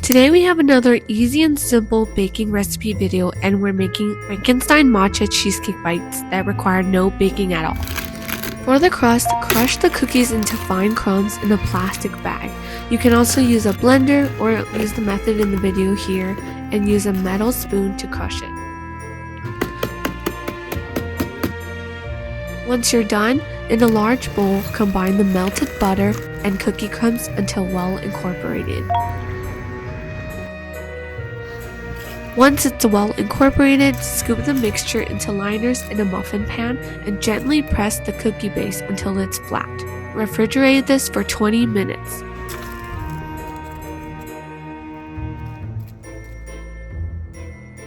Today we have another easy and simple baking recipe video, and we're making Frankenstein matcha cheesecake bites that require no baking at all. For the crust, crush the cookies into fine crumbs in a plastic bag. You can also use a blender or use the method in the video here and use a metal spoon to crush it. Once you're done, in a large bowl, combine the melted butter and cookie crumbs until well incorporated. Once it's well incorporated, scoop the mixture into liners in a muffin pan and gently press the cookie base until it's flat. Refrigerate this for 20 minutes.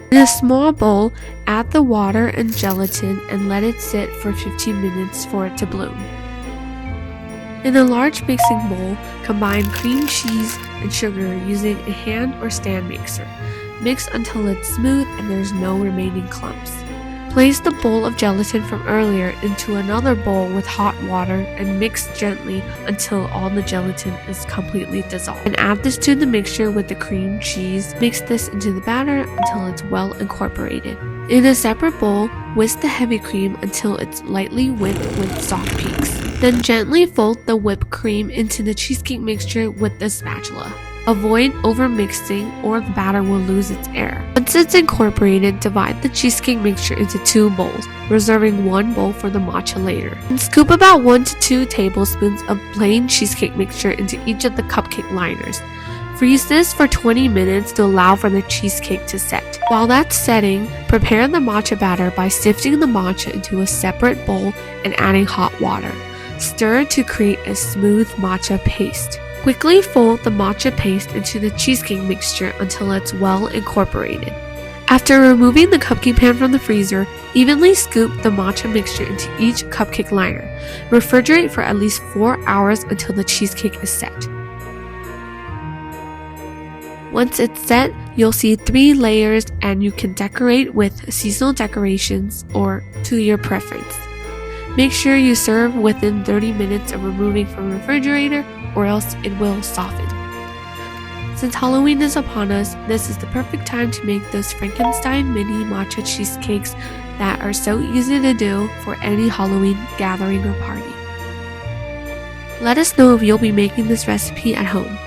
In a small bowl, add the water and gelatin and let it sit for 15 minutes for it to bloom. In a large mixing bowl, combine cream cheese and sugar using a hand or stand mixer. Mix until it's smooth and there's no remaining clumps. Place the bowl of gelatin from earlier into another bowl with hot water and mix gently until all the gelatin is completely dissolved. And add this to the mixture with the cream cheese. Mix this into the batter until it's well incorporated. In a separate bowl, whisk the heavy cream until it's lightly whipped with soft peaks. Then gently fold the whipped cream into the cheesecake mixture with the spatula. Avoid overmixing or the batter will lose its air. Once it's incorporated, divide the cheesecake mixture into 2 bowls, reserving 1 bowl for the matcha later. And scoop about 1 to 2 tablespoons of plain cheesecake mixture into each of the cupcake liners. Freeze this for 20 minutes to allow for the cheesecake to set. While that's setting, prepare the matcha batter by sifting the matcha into a separate bowl and adding hot water. Stir to create a smooth matcha paste. Quickly fold the matcha paste into the cheesecake mixture until it's well incorporated. After removing the cupcake pan from the freezer, evenly scoop the matcha mixture into each cupcake liner. Refrigerate for at least 4 hours until the cheesecake is set. Once it's set, you'll see 3 layers and you can decorate with seasonal decorations or to your preference. Make sure you serve within 30 minutes of removing from the refrigerator or else it will soften. Since Halloween is upon us, this is the perfect time to make those Frankenstein mini matcha cheesecakes that are so easy to do for any Halloween gathering or party. Let us know if you'll be making this recipe at home.